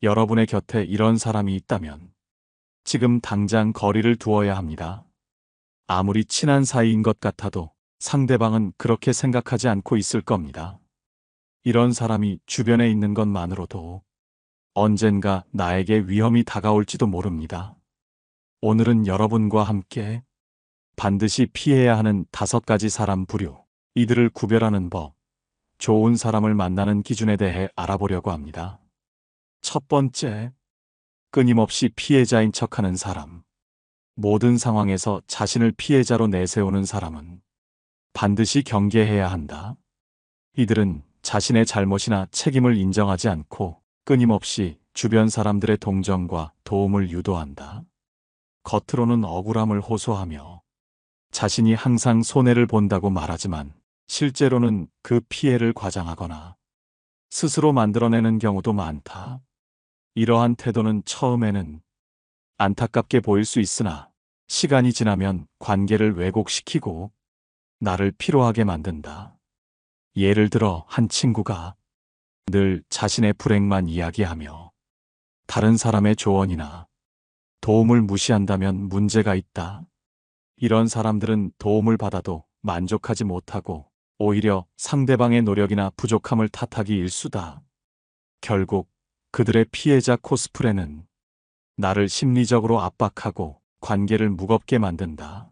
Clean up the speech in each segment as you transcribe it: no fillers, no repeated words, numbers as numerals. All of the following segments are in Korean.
여러분의 곁에 이런 사람이 있다면 지금 당장 거리를 두어야 합니다. 아무리 친한 사이인 것 같아도 상대방은 그렇게 생각하지 않고 있을 겁니다. 이런 사람이 주변에 있는 것만으로도 언젠가 나에게 위험이 다가올지도 모릅니다. 오늘은 여러분과 함께 반드시 피해야 하는 5가지 사람 부류, 이들을 구별하는 법, 좋은 사람을 만나는 기준에 대해 알아보려고 합니다. 첫 번째, 끊임없이 피해자인 척하는 사람. 모든 상황에서 자신을 피해자로 내세우는 사람은 반드시 경계해야 한다. 이들은 자신의 잘못이나 책임을 인정하지 않고 끊임없이 주변 사람들의 동정과 도움을 유도한다. 겉으로는 억울함을 호소하며 자신이 항상 손해를 본다고 말하지만 실제로는 그 피해를 과장하거나 스스로 만들어내는 경우도 많다. 이러한 태도는 처음에는 안타깝게 보일 수 있으나 시간이 지나면 관계를 왜곡시키고 나를 피로하게 만든다. 예를 들어 한 친구가 늘 자신의 불행만 이야기하며 다른 사람의 조언이나 도움을 무시한다면 문제가 있다. 이런 사람들은 도움을 받아도 만족하지 못하고 오히려 상대방의 노력이나 부족함을 탓하기 일쑤다. 결국 그들의 피해자 코스프레는 나를 심리적으로 압박하고 관계를 무겁게 만든다.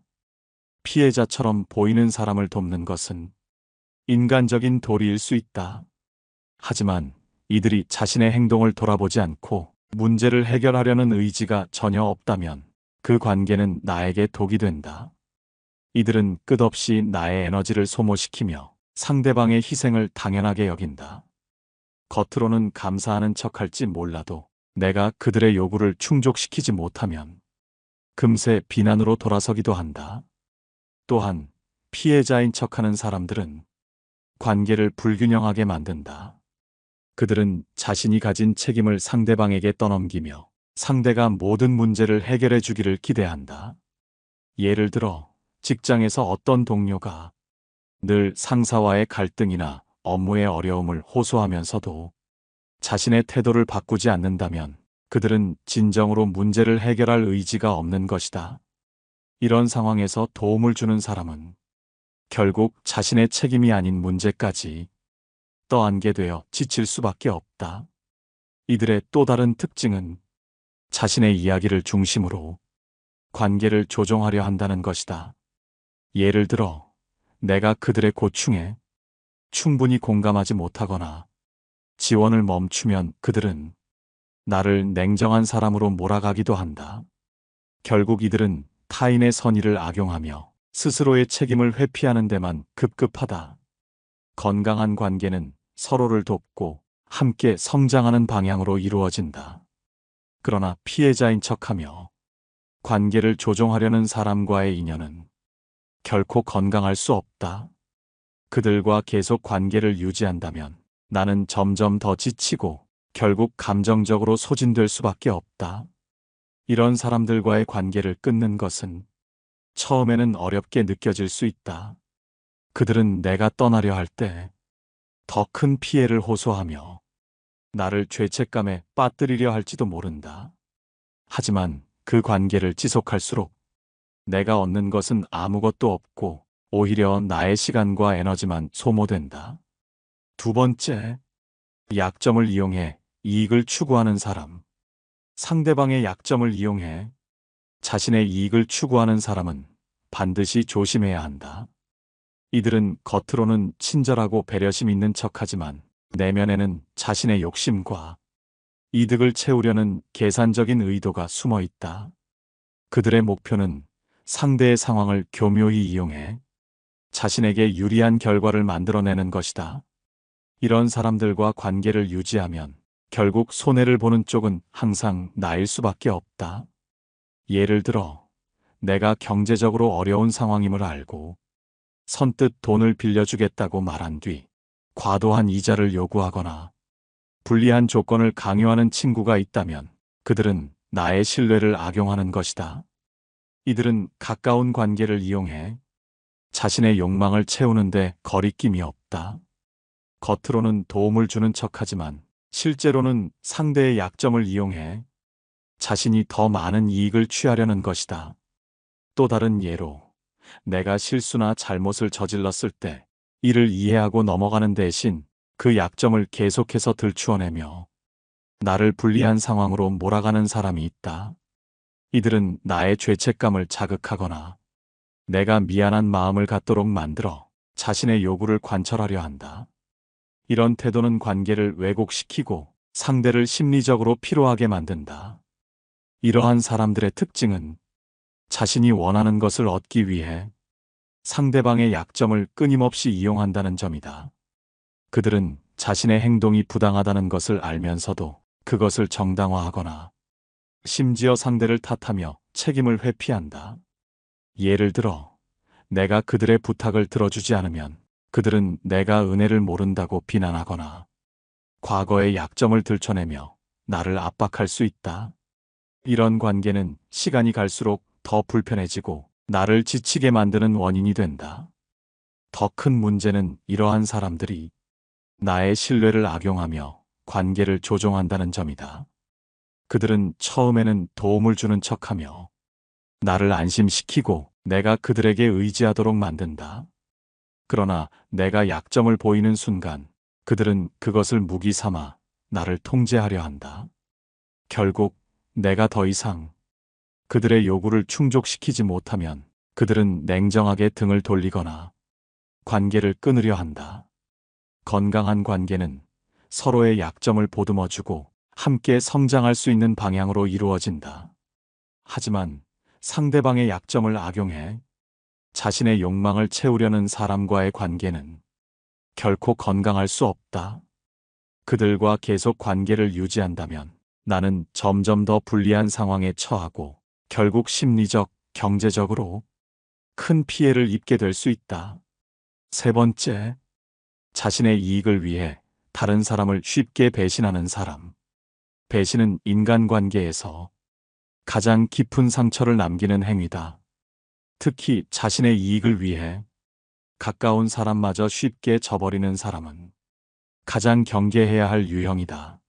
피해자처럼 보이는 사람을 돕는 것은 인간적인 도리일 수 있다. 하지만 이들이 자신의 행동을 돌아보지 않고 문제를 해결하려는 의지가 전혀 없다면 그 관계는 나에게 독이 된다. 이들은 끝없이 나의 에너지를 소모시키며 상대방의 희생을 당연하게 여긴다. 겉으로는 감사하는 척할지 몰라도 내가 그들의 요구를 충족시키지 못하면 금세 비난으로 돌아서기도 한다. 또한 피해자인 척하는 사람들은 관계를 불균형하게 만든다. 그들은 자신이 가진 책임을 상대방에게 떠넘기며 상대가 모든 문제를 해결해 주기를 기대한다. 예를 들어 직장에서 어떤 동료가 늘 상사와의 갈등이나 업무의 어려움을 호소하면서도 자신의 태도를 바꾸지 않는다면 그들은 진정으로 문제를 해결할 의지가 없는 것이다. 이런 상황에서 도움을 주는 사람은 결국 자신의 책임이 아닌 문제까지 떠안게 되어 지칠 수밖에 없다. 이들의 또 다른 특징은 자신의 이야기를 중심으로 관계를 조종하려 한다는 것이다. 예를 들어 내가 그들의 고충에 충분히 공감하지 못하거나 지원을 멈추면 그들은 나를 냉정한 사람으로 몰아가기도 한다. 결국 이들은 타인의 선의를 악용하며 스스로의 책임을 회피하는 데만 급급하다. 건강한 관계는 서로를 돕고 함께 성장하는 방향으로 이루어진다. 그러나 피해자인 척하며 관계를 조종하려는 사람과의 인연은 결코 건강할 수 없다. 그들과 계속 관계를 유지한다면 나는 점점 더 지치고 결국 감정적으로 소진될 수밖에 없다. 이런 사람들과의 관계를 끊는 것은 처음에는 어렵게 느껴질 수 있다. 그들은 내가 떠나려 할 때 더 큰 피해를 호소하며 나를 죄책감에 빠뜨리려 할지도 모른다. 하지만 그 관계를 지속할수록 내가 얻는 것은 아무것도 없고 오히려 나의 시간과 에너지만 소모된다. 두 번째, 약점을 이용해 이익을 추구하는 사람. 상대방의 약점을 이용해 자신의 이익을 추구하는 사람은 반드시 조심해야 한다. 이들은 겉으로는 친절하고 배려심 있는 척하지만 내면에는 자신의 욕심과 이득을 채우려는 계산적인 의도가 숨어 있다. 그들의 목표는 상대의 상황을 교묘히 이용해 자신에게 유리한 결과를 만들어내는 것이다. 이런 사람들과 관계를 유지하면 결국 손해를 보는 쪽은 항상 나일 수밖에 없다. 예를 들어 내가 경제적으로 어려운 상황임을 알고 선뜻 돈을 빌려주겠다고 말한 뒤 과도한 이자를 요구하거나 불리한 조건을 강요하는 친구가 있다면 그들은 나의 신뢰를 악용하는 것이다. 이들은 가까운 관계를 이용해 자신의 욕망을 채우는데 거리낌이 없다. 겉으로는 도움을 주는 척하지만 실제로는 상대의 약점을 이용해 자신이 더 많은 이익을 취하려는 것이다. 또 다른 예로, 내가 실수나 잘못을 저질렀을 때 이를 이해하고 넘어가는 대신 그 약점을 계속해서 들추어내며 나를 불리한 상황으로 몰아가는 사람이 있다. 이들은 나의 죄책감을 자극하거나 내가 미안한 마음을 갖도록 만들어 자신의 요구를 관철하려 한다. 이런 태도는 관계를 왜곡시키고 상대를 심리적으로 피로하게 만든다. 이러한 사람들의 특징은 자신이 원하는 것을 얻기 위해 상대방의 약점을 끊임없이 이용한다는 점이다. 그들은 자신의 행동이 부당하다는 것을 알면서도 그것을 정당화하거나 심지어 상대를 탓하며 책임을 회피한다. 예를 들어, 내가 그들의 부탁을 들어주지 않으면 그들은 내가 은혜를 모른다고 비난하거나 과거의 약점을 들춰내며 나를 압박할 수 있다. 이런 관계는 시간이 갈수록 더 불편해지고 나를 지치게 만드는 원인이 된다. 더 큰 문제는 이러한 사람들이 나의 신뢰를 악용하며 관계를 조종한다는 점이다. 그들은 처음에는 도움을 주는 척하며 나를 안심시키고 내가 그들에게 의지하도록 만든다. 그러나 내가 약점을 보이는 순간 그들은 그것을 무기 삼아 나를 통제하려 한다. 결국 내가 더 이상 그들의 요구를 충족시키지 못하면 그들은 냉정하게 등을 돌리거나 관계를 끊으려 한다. 건강한 관계는 서로의 약점을 보듬어주고 함께 성장할 수 있는 방향으로 이루어진다. 하지만 상대방의 약점을 악용해 자신의 욕망을 채우려는 사람과의 관계는 결코 건강할 수 없다. 그들과 계속 관계를 유지한다면 나는 점점 더 불리한 상황에 처하고 결국 심리적, 경제적으로 큰 피해를 입게 될 수 있다. 세 번째, 자신의 이익을 위해 다른 사람을 쉽게 배신하는 사람. 배신은 인간관계에서 가장 깊은 상처를 남기는 행위다. 특히 자신의 이익을 위해 가까운 사람마저 쉽게 저버리는 사람은 가장 경계해야 할 유형이다.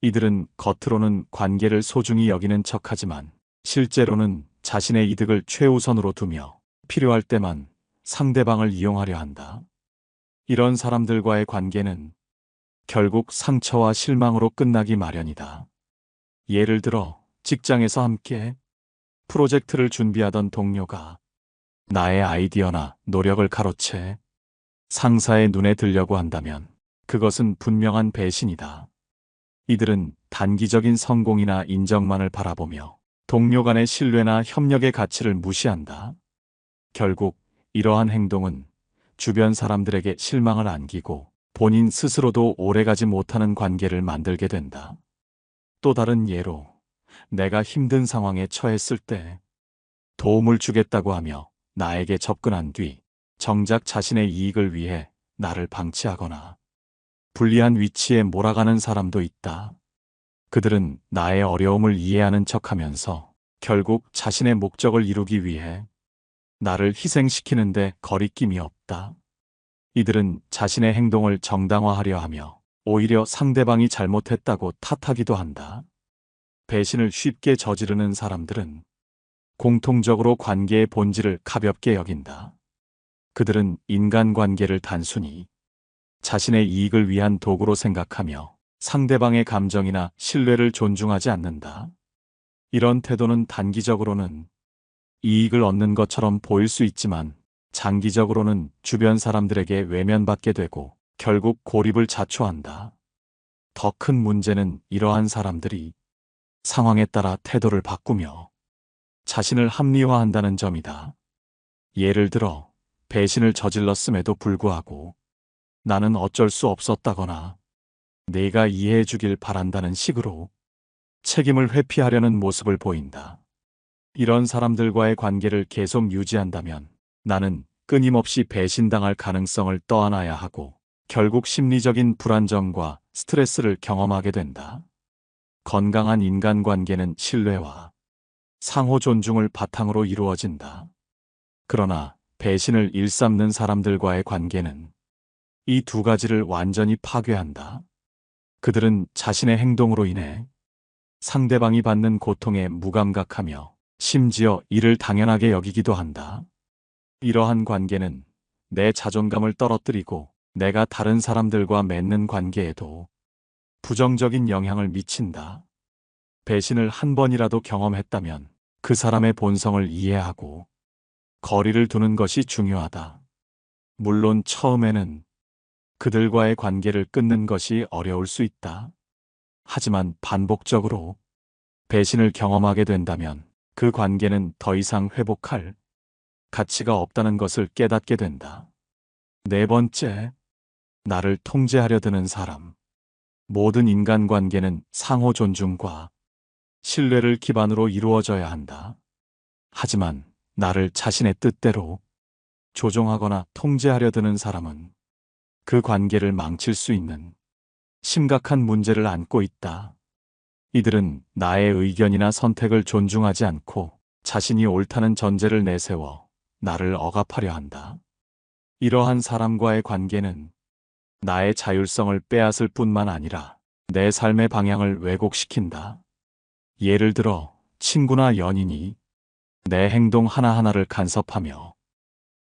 이들은 겉으로는 관계를 소중히 여기는 척하지만 실제로는 자신의 이득을 최우선으로 두며 필요할 때만 상대방을 이용하려 한다. 이런 사람들과의 관계는 결국 상처와 실망으로 끝나기 마련이다. 예를 들어 직장에서 함께 프로젝트를 준비하던 동료가 나의 아이디어나 노력을 가로채 상사의 눈에 들려고 한다면 그것은 분명한 배신이다. 이들은 단기적인 성공이나 인정만을 바라보며 동료 간의 신뢰나 협력의 가치를 무시한다. 결국 이러한 행동은 주변 사람들에게 실망을 안기고 본인 스스로도 오래가지 못하는 관계를 만들게 된다. 또 다른 예로, 내가 힘든 상황에 처했을 때 도움을 주겠다고 하며 나에게 접근한 뒤 정작 자신의 이익을 위해 나를 방치하거나 불리한 위치에 몰아가는 사람도 있다. 그들은 나의 어려움을 이해하는 척하면서 결국 자신의 목적을 이루기 위해 나를 희생시키는데 거리낌이 없다. 이들은 자신의 행동을 정당화하려 하며 오히려 상대방이 잘못했다고 탓하기도 한다. 배신을 쉽게 저지르는 사람들은 공통적으로 관계의 본질을 가볍게 여긴다. 그들은 인간관계를 단순히 자신의 이익을 위한 도구로 생각하며 상대방의 감정이나 신뢰를 존중하지 않는다. 이런 태도는 단기적으로는 이익을 얻는 것처럼 보일 수 있지만 장기적으로는 주변 사람들에게 외면받게 되고 결국 고립을 자초한다. 더 큰 문제는 이러한 사람들이 상황에 따라 태도를 바꾸며 자신을 합리화한다는 점이다. 예를 들어 배신을 저질렀음에도 불구하고 나는 어쩔 수 없었다거나 내가 이해해 주길 바란다는 식으로 책임을 회피하려는 모습을 보인다. 이런 사람들과의 관계를 계속 유지한다면 나는 끊임없이 배신당할 가능성을 떠안아야 하고 결국 심리적인 불안정과 스트레스를 경험하게 된다. 건강한 인간관계는 신뢰와 상호 존중을 바탕으로 이루어진다. 그러나 배신을 일삼는 사람들과의 관계는 이 두 가지를 완전히 파괴한다. 그들은 자신의 행동으로 인해 상대방이 받는 고통에 무감각하며 심지어 이를 당연하게 여기기도 한다. 이러한 관계는 내 자존감을 떨어뜨리고 내가 다른 사람들과 맺는 관계에도 부정적인 영향을 미친다. 배신을 한 번이라도 경험했다면 그 사람의 본성을 이해하고 거리를 두는 것이 중요하다. 물론 처음에는 그들과의 관계를 끊는 것이 어려울 수 있다. 하지만 반복적으로 배신을 경험하게 된다면 그 관계는 더 이상 회복할 가치가 없다는 것을 깨닫게 된다. 네 번째, 나를 통제하려 드는 사람. 모든 인간관계는 상호 존중과 신뢰를 기반으로 이루어져야 한다. 하지만 나를 자신의 뜻대로 조종하거나 통제하려 드는 사람은 그 관계를 망칠 수 있는 심각한 문제를 안고 있다. 이들은 나의 의견이나 선택을 존중하지 않고 자신이 옳다는 전제를 내세워 나를 억압하려 한다. 이러한 사람과의 관계는 나의 자율성을 빼앗을 뿐만 아니라 내 삶의 방향을 왜곡시킨다. 예를 들어 친구나 연인이 내 행동 하나하나를 간섭하며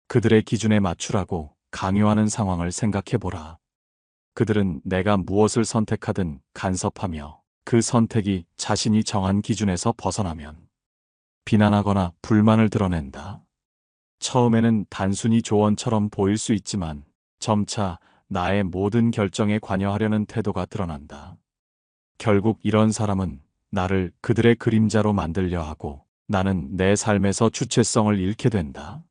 그들의 기준에 맞추라고 강요하는 상황을 생각해보라. 그들은 내가 무엇을 선택하든 간섭하며 그 선택이 자신이 정한 기준에서 벗어나면 비난하거나 불만을 드러낸다. 처음에는 단순히 조언처럼 보일 수 있지만 점차 나의 모든 결정에 관여하려는 태도가 드러난다. 결국 이런 사람은 나를 그들의 그림자로 만들려 하고 나는 내 삶에서 주체성을 잃게 된다.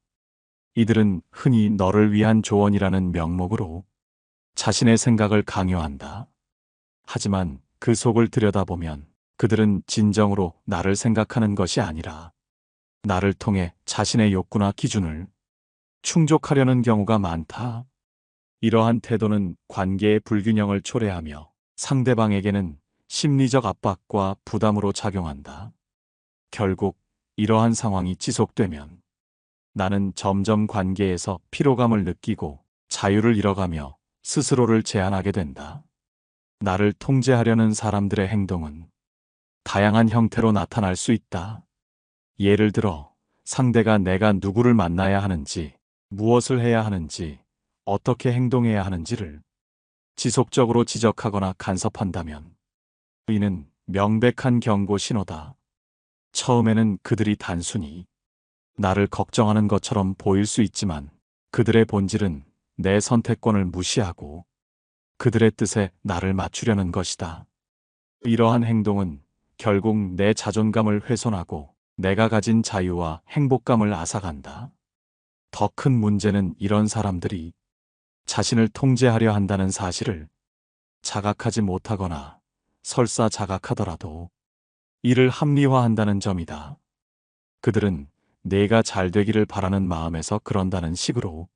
이들은 흔히 너를 위한 조언이라는 명목으로 자신의 생각을 강요한다. 하지만 그 속을 들여다보면 그들은 진정으로 나를 생각하는 것이 아니라 나를 통해 자신의 욕구나 기준을 충족하려는 경우가 많다. 이러한 태도는 관계의 불균형을 초래하며 상대방에게는 심리적 압박과 부담으로 작용한다. 결국 이러한 상황이 지속되면 나는 점점 관계에서 피로감을 느끼고 자유를 잃어가며 스스로를 제한하게 된다. 나를 통제하려는 사람들의 행동은 다양한 형태로 나타날 수 있다. 예를 들어 상대가 내가 누구를 만나야 하는지, 무엇을 해야 하는지, 어떻게 행동해야 하는지를 지속적으로 지적하거나 간섭한다면 이는 명백한 경고 신호다. 처음에는 그들이 단순히 나를 걱정하는 것처럼 보일 수 있지만 그들의 본질은 내 선택권을 무시하고 그들의 뜻에 나를 맞추려는 것이다. 이러한 행동은 결국 내 자존감을 훼손하고 내가 가진 자유와 행복감을 앗아간다. 더 큰 문제는 이런 사람들이 자신을 통제하려 한다는 사실을 자각하지 못하거나 설사 자각하더라도 이를 합리화한다는 점이다. 그들은 내가 잘 되기를 바라는 마음에서 그런다는 식으로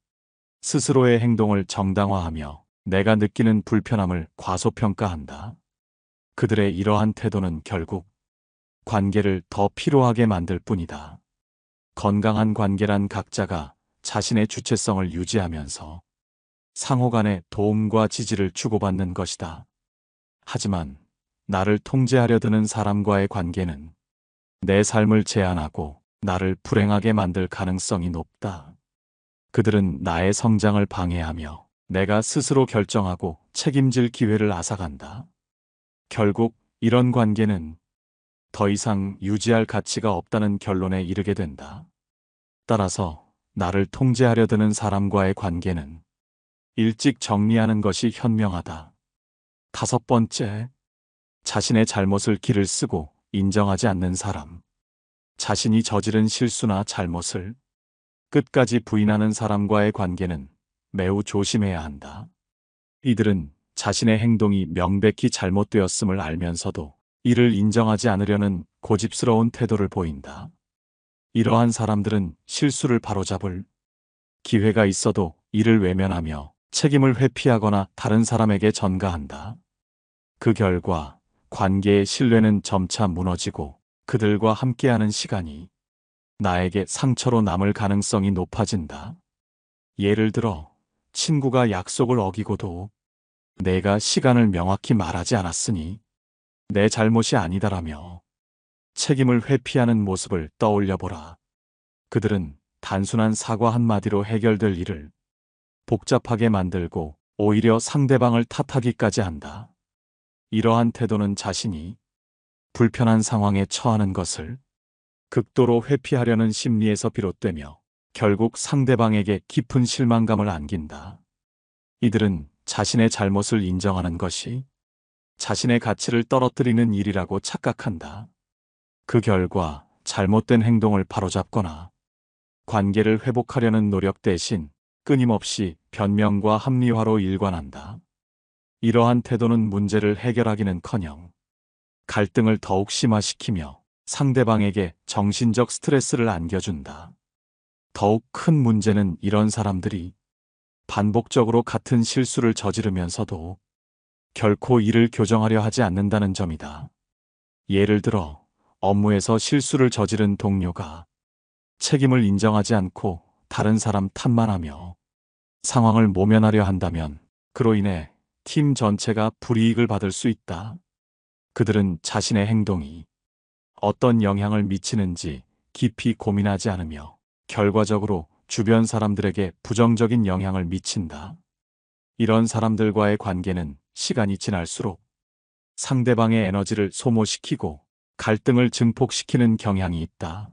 스스로의 행동을 정당화하며 내가 느끼는 불편함을 과소평가한다. 그들의 이러한 태도는 결국 관계를 더 피로하게 만들 뿐이다. 건강한 관계란 각자가 자신의 주체성을 유지하면서 상호 간의 도움과 지지를 주고받는 것이다. 하지만 나를 통제하려 드는 사람과의 관계는 내 삶을 제한하고 나를 불행하게 만들 가능성이 높다. 그들은 나의 성장을 방해하며 내가 스스로 결정하고 책임질 기회를 앗아간다. 결국 이런 관계는 더 이상 유지할 가치가 없다는 결론에 이르게 된다. 따라서 나를 통제하려 드는 사람과의 관계는 일찍 정리하는 것이 현명하다. 다섯 번째, 자신의 잘못을 기를 쓰고 인정하지 않는 사람. 자신이 저지른 실수나 잘못을 끝까지 부인하는 사람과의 관계는 매우 조심해야 한다. 이들은 자신의 행동이 명백히 잘못되었음을 알면서도 이를 인정하지 않으려는 고집스러운 태도를 보인다. 이러한 사람들은 실수를 바로잡을 기회가 있어도 이를 외면하며 책임을 회피하거나 다른 사람에게 전가한다. 그 결과 관계의 신뢰는 점차 무너지고 그들과 함께하는 시간이 나에게 상처로 남을 가능성이 높아진다. 예를 들어 친구가 약속을 어기고도 내가 시간을 명확히 말하지 않았으니 내 잘못이 아니다라며 책임을 회피하는 모습을 떠올려 보라. 그들은 단순한 사과 한마디로 해결될 일을 복잡하게 만들고 오히려 상대방을 탓하기까지 한다. 이러한 태도는 자신이 불편한 상황에 처하는 것을 극도로 회피하려는 심리에서 비롯되며 결국 상대방에게 깊은 실망감을 안긴다. 이들은 자신의 잘못을 인정하는 것이 자신의 가치를 떨어뜨리는 일이라고 착각한다. 그 결과 잘못된 행동을 바로잡거나 관계를 회복하려는 노력 대신 끊임없이 변명과 합리화로 일관한다. 이러한 태도는 문제를 해결하기는커녕 갈등을 더욱 심화시키며 상대방에게 정신적 스트레스를 안겨준다. 더욱 큰 문제는 이런 사람들이 반복적으로 같은 실수를 저지르면서도 결코 이를 교정하려 하지 않는다는 점이다. 예를 들어 업무에서 실수를 저지른 동료가 책임을 인정하지 않고 다른 사람 탓만 하며 상황을 모면하려 한다면 그로 인해 팀 전체가 불이익을 받을 수 있다. 그들은 자신의 행동이 어떤 영향을 미치는지 깊이 고민하지 않으며 결과적으로 주변 사람들에게 부정적인 영향을 미친다. 이런 사람들과의 관계는 시간이 지날수록 상대방의 에너지를 소모시키고 갈등을 증폭시키는 경향이 있다.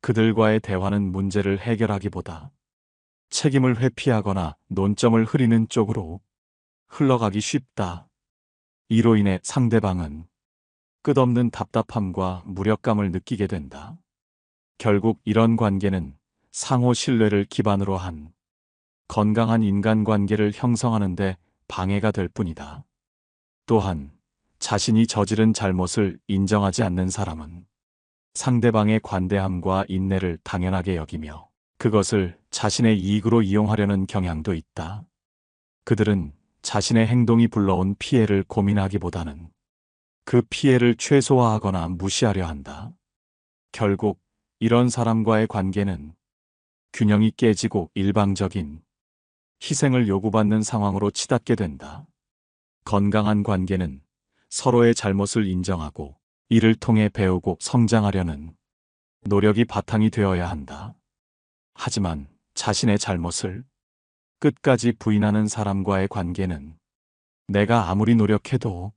그들과의 대화는 문제를 해결하기보다 책임을 회피하거나 논점을 흐리는 쪽으로 흘러가기 쉽다. 이로 인해 상대방은 끝없는 답답함과 무력감을 느끼게 된다. 결국 이런 관계는 상호 신뢰를 기반으로 한 건강한 인간관계를 형성하는 데 방해가 될 뿐이다. 또한 자신이 저지른 잘못을 인정하지 않는 사람은 상대방의 관대함과 인내를 당연하게 여기며 그것을 자신의 이익으로 이용하려는 경향도 있다. 그들은 자신의 행동이 불러온 피해를 고민하기보다는 그 피해를 최소화하거나 무시하려 한다. 결국 이런 사람과의 관계는 균형이 깨지고 일방적인 희생을 요구받는 상황으로 치닫게 된다. 건강한 관계는 서로의 잘못을 인정하고 이를 통해 배우고 성장하려는 노력이 바탕이 되어야 한다. 하지만 자신의 잘못을 끝까지 부인하는 사람과의 관계는 내가 아무리 노력해도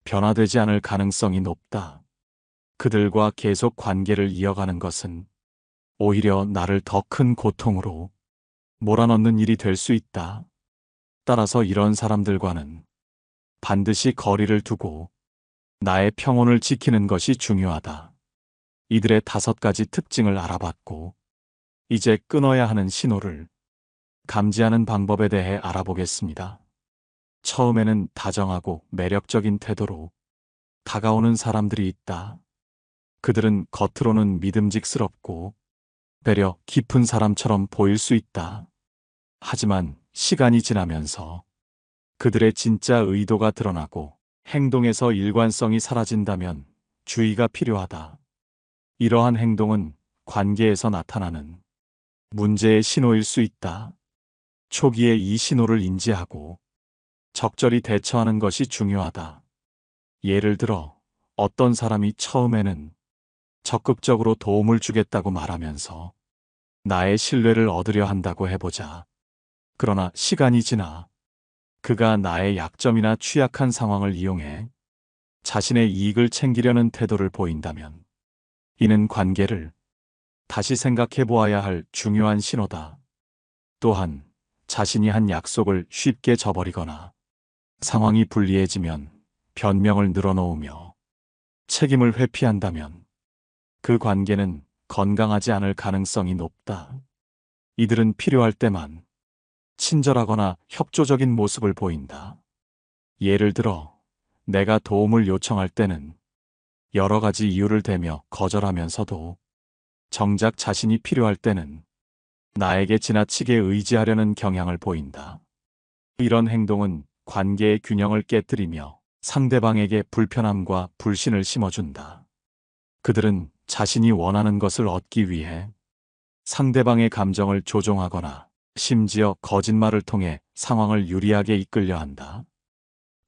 변화되지 않을 가능성이 높다. 그들과 계속 관계를 이어가는 것은 오히려 나를 더 큰 고통으로 몰아넣는 일이 될 수 있다. 따라서 이런 사람들과는 반드시 거리를 두고 나의 평온을 지키는 것이 중요하다. 이들의 5가지 특징을 알아봤고 이제 끊어야 하는 신호를 감지하는 방법에 대해 알아보겠습니다. 처음에는 다정하고 매력적인 태도로 다가오는 사람들이 있다. 그들은 겉으로는 믿음직스럽고 배려 깊은 사람처럼 보일 수 있다. 하지만 시간이 지나면서 그들의 진짜 의도가 드러나고 행동에서 일관성이 사라진다면 주의가 필요하다. 이러한 행동은 관계에서 나타나는 문제의 신호일 수 있다. 초기에 이 신호를 인지하고 적절히 대처하는 것이 중요하다. 예를 들어 어떤 사람이 처음에는 적극적으로 도움을 주겠다고 말하면서 나의 신뢰를 얻으려 한다고 해보자. 그러나 시간이 지나 그가 나의 약점이나 취약한 상황을 이용해 자신의 이익을 챙기려는 태도를 보인다면 이는 관계를 다시 생각해 보아야 할 중요한 신호다. 또한 자신이 한 약속을 쉽게 저버리거나 상황이 불리해지면 변명을 늘어놓으며 책임을 회피한다면 그 관계는 건강하지 않을 가능성이 높다. 이들은 필요할 때만 친절하거나 협조적인 모습을 보인다. 예를 들어 내가 도움을 요청할 때는 여러 가지 이유를 대며 거절하면서도 정작 자신이 필요할 때는 나에게 지나치게 의지하려는 경향을 보인다. 이런 행동은 관계의 균형을 깨뜨리며 상대방에게 불편함과 불신을 심어준다. 그들은 자신이 원하는 것을 얻기 위해 상대방의 감정을 조종하거나 심지어 거짓말을 통해 상황을 유리하게 이끌려 한다.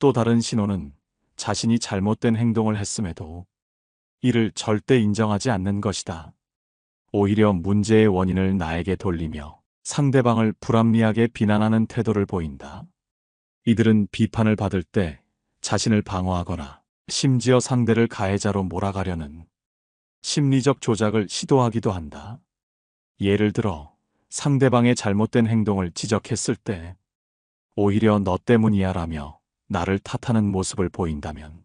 또 다른 신호는 자신이 잘못된 행동을 했음에도 이를 절대 인정하지 않는 것이다. 오히려 문제의 원인을 나에게 돌리며 상대방을 불합리하게 비난하는 태도를 보인다. 이들은 비판을 받을 때 자신을 방어하거나 심지어 상대를 가해자로 몰아가려는 심리적 조작을 시도하기도 한다. 예를 들어 상대방의 잘못된 행동을 지적했을 때 오히려 너 때문이야 라며 나를 탓하는 모습을 보인다면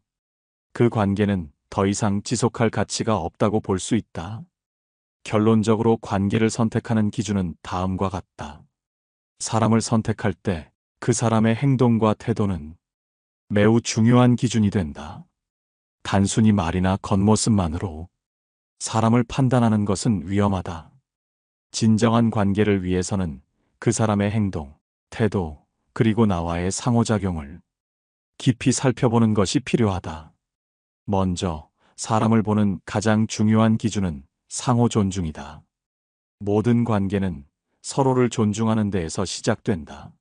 그 관계는 더 이상 지속할 가치가 없다고 볼 수 있다. 결론적으로 관계를 선택하는 기준은 다음과 같다. 사람을 선택할 때 그 사람의 행동과 태도는 매우 중요한 기준이 된다. 단순히 말이나 겉모습만으로 사람을 판단하는 것은 위험하다. 진정한 관계를 위해서는 그 사람의 행동, 태도, 그리고 나와의 상호작용을 깊이 살펴보는 것이 필요하다. 먼저 사람을 보는 가장 중요한 기준은 상호 존중이다. 모든 관계는 서로를 존중하는 데에서 시작된다.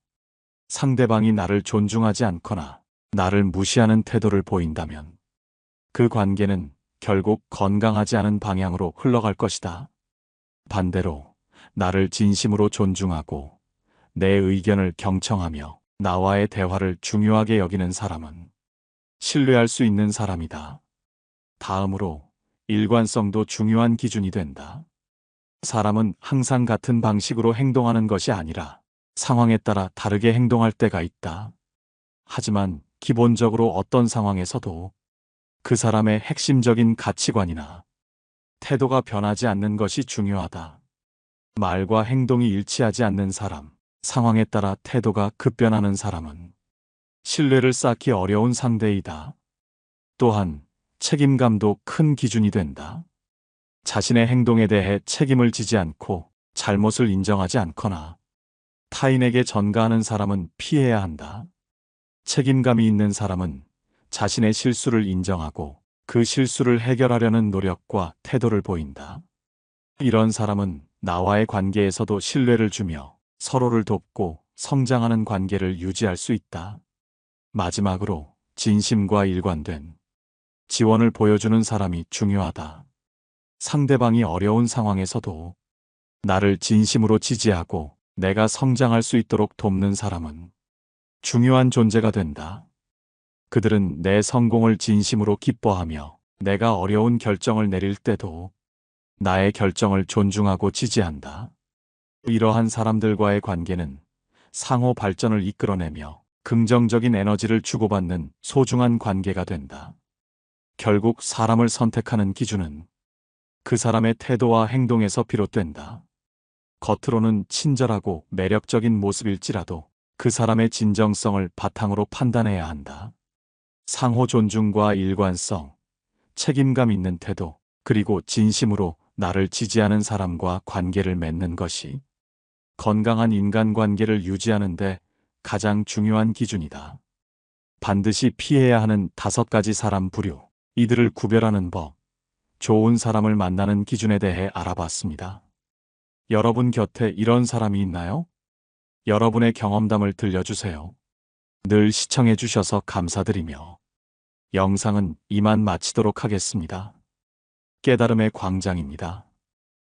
상대방이 나를 존중하지 않거나 나를 무시하는 태도를 보인다면 그 관계는 결국 건강하지 않은 방향으로 흘러갈 것이다. 반대로 나를 진심으로 존중하고 내 의견을 경청하며 나와의 대화를 중요하게 여기는 사람은 신뢰할 수 있는 사람이다. 다음으로 일관성도 중요한 기준이 된다. 사람은 항상 같은 방식으로 행동하는 것이 아니라 상황에 따라 다르게 행동할 때가 있다. 하지만 기본적으로 어떤 상황에서도 그 사람의 핵심적인 가치관이나 태도가 변하지 않는 것이 중요하다. 말과 행동이 일치하지 않는 사람, 상황에 따라 태도가 급변하는 사람은 신뢰를 쌓기 어려운 상대이다. 또한 책임감도 큰 기준이 된다. 자신의 행동에 대해 책임을 지지 않고 잘못을 인정하지 않거나 타인에게 전가하는 사람은 피해야 한다. 책임감이 있는 사람은 자신의 실수를 인정하고 그 실수를 해결하려는 노력과 태도를 보인다. 이런 사람은 나와의 관계에서도 신뢰를 주며 서로를 돕고 성장하는 관계를 유지할 수 있다. 마지막으로 진심과 일관된 지원을 보여주는 사람이 중요하다. 상대방이 어려운 상황에서도 나를 진심으로 지지하고 내가 성장할 수 있도록 돕는 사람은 중요한 존재가 된다. 그들은 내 성공을 진심으로 기뻐하며 내가 어려운 결정을 내릴 때도 나의 결정을 존중하고 지지한다. 이러한 사람들과의 관계는 상호 발전을 이끌어내며 긍정적인 에너지를 주고받는 소중한 관계가 된다. 결국 사람을 선택하는 기준은 그 사람의 태도와 행동에서 비롯된다. 겉으로는 친절하고 매력적인 모습일지라도 그 사람의 진정성을 바탕으로 판단해야 한다. 상호 존중과 일관성, 책임감 있는 태도, 그리고 진심으로 나를 지지하는 사람과 관계를 맺는 것이 건강한 인간관계를 유지하는 데 가장 중요한 기준이다. 반드시 피해야 하는 5가지 사람 부류, 이들을 구별하는 법, 좋은 사람을 만나는 기준에 대해 알아봤습니다. 여러분 곁에 이런 사람이 있나요? 여러분의 경험담을 들려주세요. 늘 시청해주셔서 감사드리며 영상은 이만 마치도록 하겠습니다. 깨달음의 광장입니다.